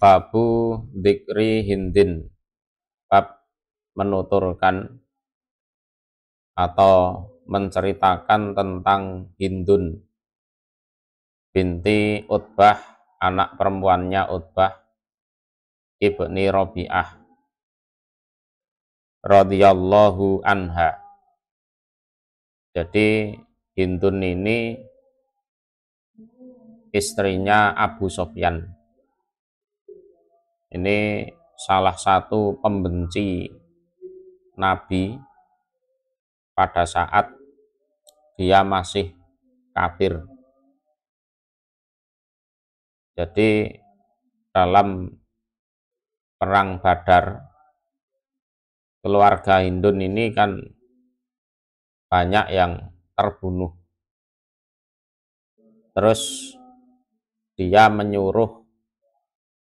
Babu dzikri Hindin, bab menuturkan atau menceritakan tentang Hindun binti Utbah, anak perempuannya Utbah ibni Rabi'ah radhiyallahu anha. Jadi Hindun ini istrinya Abu Sofyan. Ini salah satu pembenci Nabi pada saat dia masih kafir. Jadi dalam perang Badar, keluarga Hindun ini kan banyak yang terbunuh. Terus dia menyuruh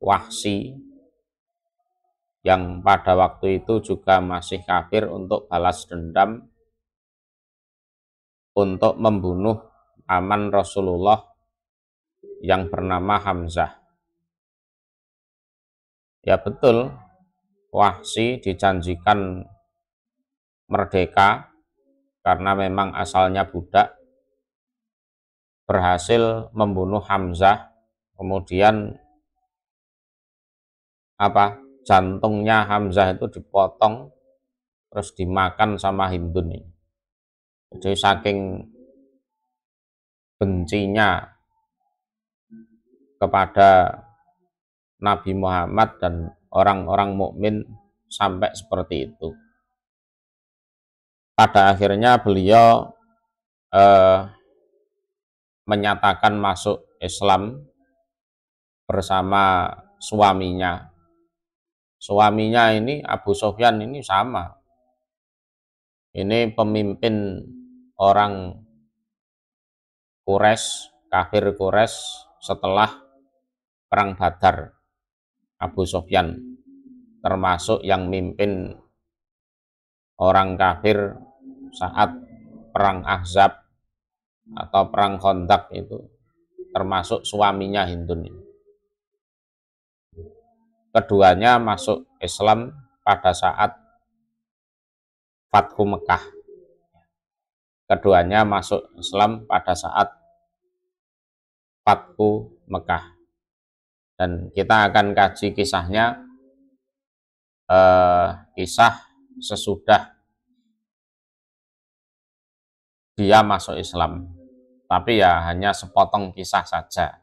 Wahsy yang pada waktu itu juga masih kafir untuk balas dendam, untuk membunuh paman Rasulullah yang bernama Hamzah. Ya betul, Wahsy dijanjikan merdeka karena memang asalnya budak, berhasil membunuh Hamzah, kemudian jantungnya Hamzah itu dipotong terus dimakan sama Hindun ini. Jadi saking bencinya kepada Nabi Muhammad dan orang-orang mukmin sampai seperti itu. Pada akhirnya beliau menyatakan masuk Islam bersama suaminya. Suaminya ini Abu Sofyan ini sama. Ini pemimpin orang Quraisy, kafir Quraisy setelah perang Badar. Abu Sofyan termasuk yang mimpin orang kafir saat perang Ahzab atau perang Khandaq itu, termasuk suaminya Hindun ini. Keduanya masuk Islam pada saat Fathu Mekah. Keduanya masuk Islam pada saat Fathu Mekah. Dan kita akan kaji kisahnya, kisah sesudah dia masuk Islam. Tapi ya hanya sepotong kisah saja.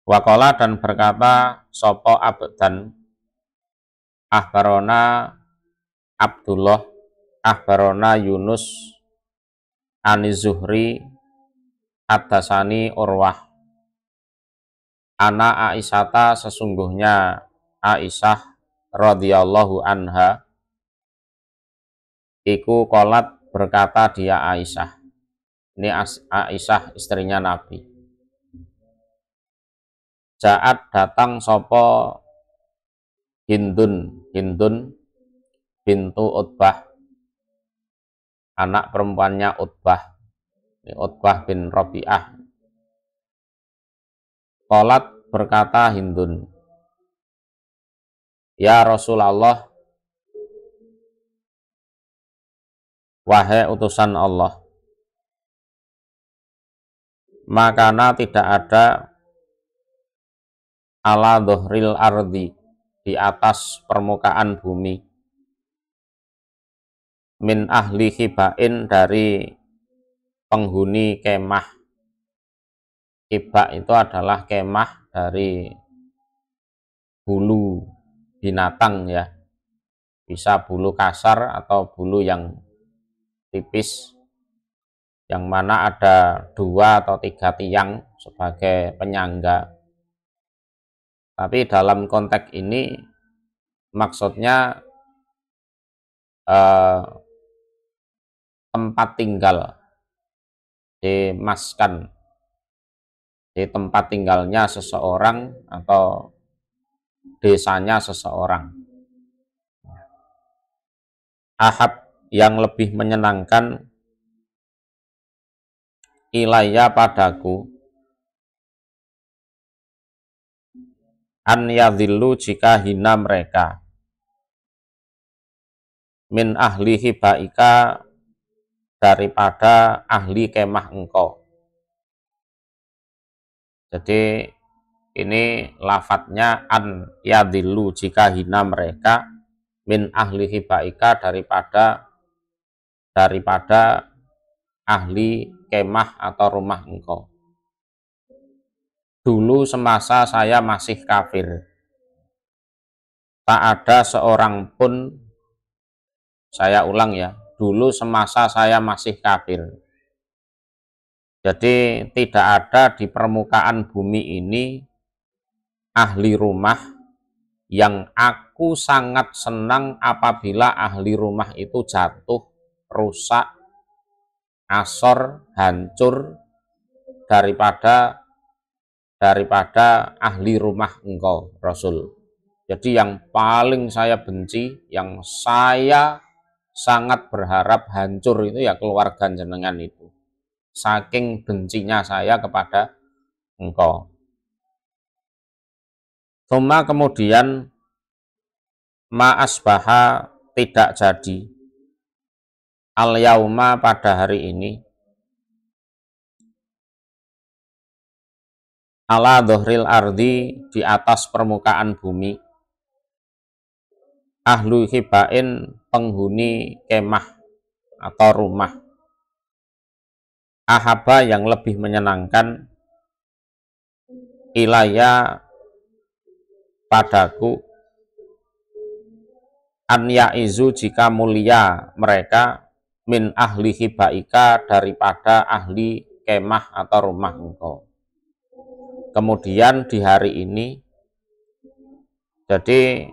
Waqala dan berkata sopo abdan akhbarona Abdullah akhbarona Yunus Anizuhri Hadasani Urwah ana Aisyata, sesungguhnya Aisyah radhiyallahu anha iku qolat, berkata dia Aisyah. Ini Aisyah istrinya Nabi. Ja'at, datang sopo Hindun bintu Utbah, anak perempuannya Utbah. Ini Utbah bin Rabi'ah. Qolat, berkata Hindun, ya Rasulullah, wahai utusan Allah, makana tidak ada ala dhuhril ardi, di atas permukaan bumi, min ahli hibain, dari penghuni kemah. Hibak itu adalah kemah dari bulu binatang ya, bisa bulu kasar atau bulu yang tipis, yang mana ada 2 atau 3 tiang sebagai penyangga. Tapi dalam konteks ini maksudnya tempat tinggal, di maskan, di tempat tinggalnya seseorang atau desanya seseorang. Ahab, yang lebih menyenangkan, ilayya padaku, an yadhillu jika hina mereka, min ahli hibaika daripada ahli kemah engkau. Jadi ini lafadznya an yadhillu jika hina mereka, min ahli hibaika daripada ahli kemah atau rumah engkau. Dulu semasa saya masih kafir, tak ada seorang pun, saya ulang ya, dulu semasa saya masih kafir. Jadi tidak ada di permukaan bumi ini ahli rumah yang aku sangat senang apabila ahli rumah itu jatuh, rusak, asor, hancur daripada ahli rumah engkau, Rasul. Jadi yang paling saya benci, yang saya sangat berharap hancur itu ya keluarga jenengan itu. Saking bencinya saya kepada engkau. Tsumma kemudian ma'asbaha tidak jadi al-yauma pada hari ini ala dhohril ardi di atas permukaan bumi ahlu hibain penghuni kemah atau rumah ahaba yang lebih menyenangkan ilaya padaku an yaizu jika mulia mereka min ahli hibaika daripada ahli kemah atau rumah engkau. Kemudian di hari ini, jadi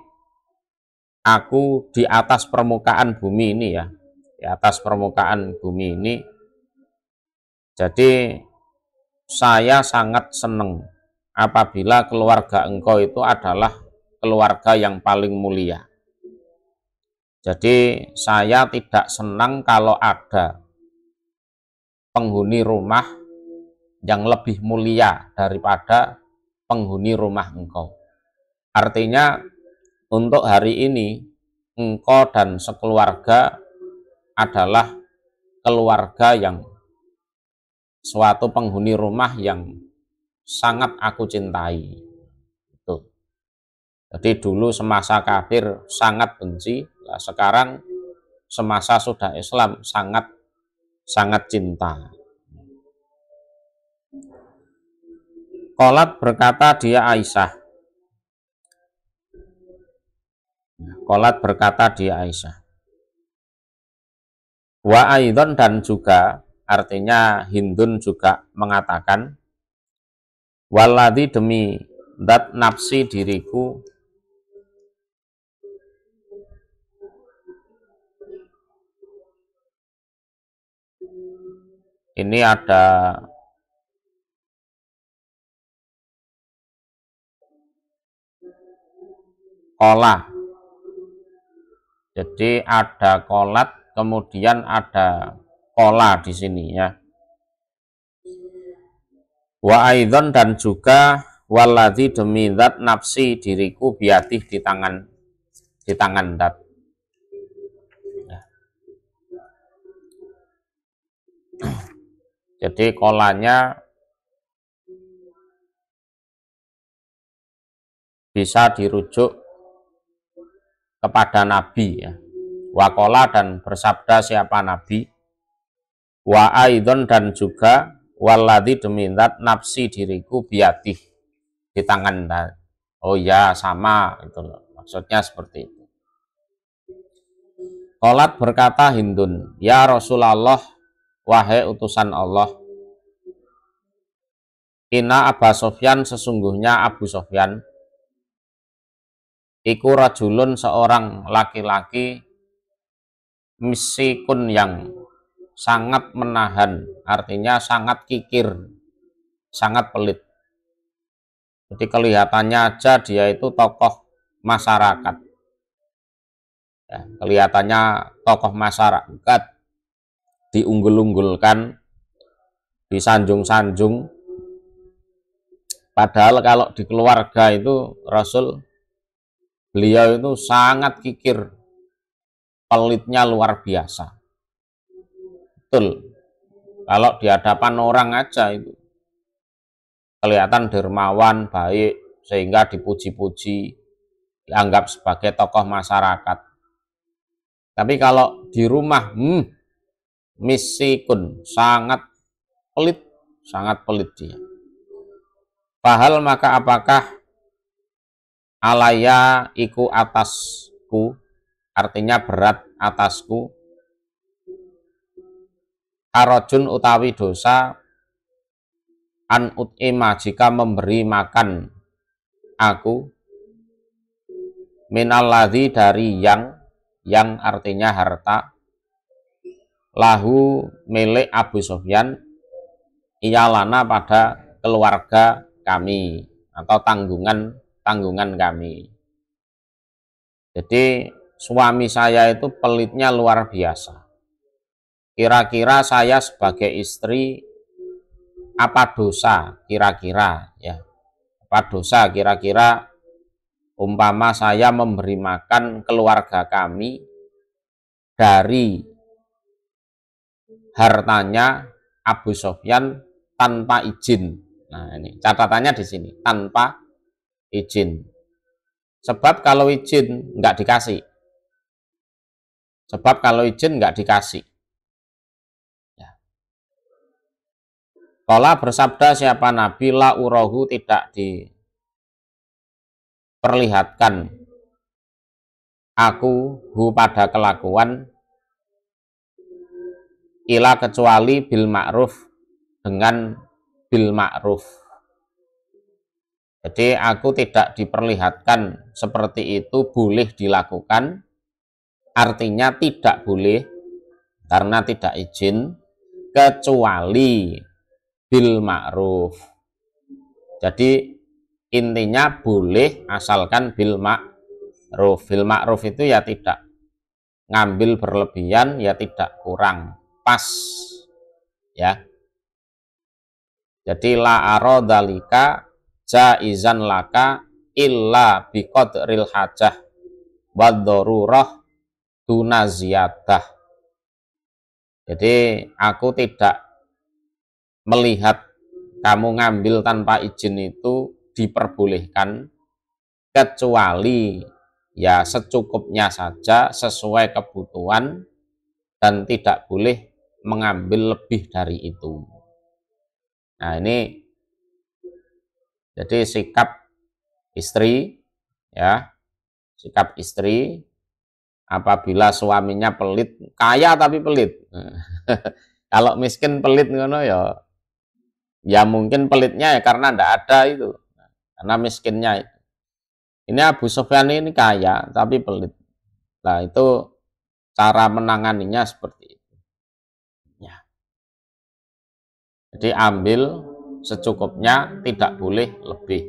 aku di atas permukaan bumi ini ya, di atas permukaan bumi ini, jadi saya sangat senang apabila keluarga engkau itu adalah keluarga yang paling mulia. Jadi saya tidak senang kalau ada penghuni rumah yang lebih mulia daripada penghuni rumah engkau. Artinya untuk hari ini engkau dan sekeluarga adalah keluarga yang suatu penghuni rumah yang sangat aku cintai. Itu. Jadi dulu semasa kafir sangat benci, sekarang semasa sudah Islam sangat cinta. Qolat berkata dia Aisyah. Qolat berkata dia Aisyah. Wa aidon dan juga, artinya Hindun juga mengatakan, waladhi demi dat nafsi diriku, ini ada kolah. Jadi ada kolat, kemudian ada kola di sini ya. Wa aidon dan juga waladhi demi dat nafsi diriku biatih di tangan dat. Jadi kolanya bisa dirujuk kepada Nabi ya. Wakola dan bersabda siapa Nabi. Wa aidon dan juga waladhi demi dat nafsi diriku biatih di tangan dat. Oh ya sama itu loh. Maksudnya seperti itu. Qolat berkata Hindun, ya Rasulullah, wahai utusan Allah, Inna Abu Sofyan sesungguhnya Abu Sofyan iku rajulun seorang laki-laki misikun yang sangat menahan, artinya sangat kikir, sangat pelit. Jadi kelihatannya aja dia itu tokoh masyarakat. Ya, kelihatannya tokoh masyarakat, diunggul-unggulkan disanjung-sanjung. Padahal kalau di keluarga itu beliau itu sangat kikir, pelitnya luar biasa. Betul, kalau di hadapan orang aja itu kelihatan dermawan, baik, sehingga dipuji-puji, dianggap sebagai tokoh masyarakat. Tapi kalau di rumah, misikun, sangat pelit dia. Fahal maka apakah alaya iku atasku, artinya berat atasku, harajun utawi dosa, an ut'ima jika memberi makan aku, minalladzi dari yang artinya harta, lahu milik Abu Sufyan, iyalana pada keluarga kami atau tanggungan kami. Jadi suami saya itu pelitnya luar biasa. Kira-kira saya sebagai istri apa dosa kira-kira ya? Apa dosa kira-kira umpama saya memberi makan keluarga kami dari hartanya Abu Sufyan tanpa izin. Nah, ini catatannya di sini, tanpa izin. Sebab kalau izin nggak dikasih. Ya. Qala bersabda siapa Nabi, la urahu tidak diperlihatkan aku hu pada kelakuan ila kecuali bil ma'ruf, dengan bil ma'ruf. Jadi aku tidak diperlihatkan seperti itu boleh dilakukan, artinya tidak boleh karena tidak izin, kecuali bil ma'ruf. Jadi intinya boleh asalkan bil ma'ruf. Bil ma'ruf itu ya tidak ngambil berlebihan, ya tidak kurang, pas ya. Jadi la aradalika jaizan laka illa biqadril hajah waddarurah dunaziyadah. Jadi aku tidak melihat kamu ngambil tanpa izin itu diperbolehkan, kecuali ya secukupnya saja sesuai kebutuhan, dan tidak boleh mengambil lebih dari itu. Nah, ini jadi sikap istri ya, sikap istri apabila suaminya pelit, kaya tapi pelit. Kalau miskin pelit ngono ya mungkin pelitnya ya karena ndak ada itu, karena miskinnya itu. Ini Abu Sufyan ini kaya tapi pelit. Nah, itu cara menanganinya seperti itu. Ya. Jadi ambil secukupnya, tidak boleh lebih.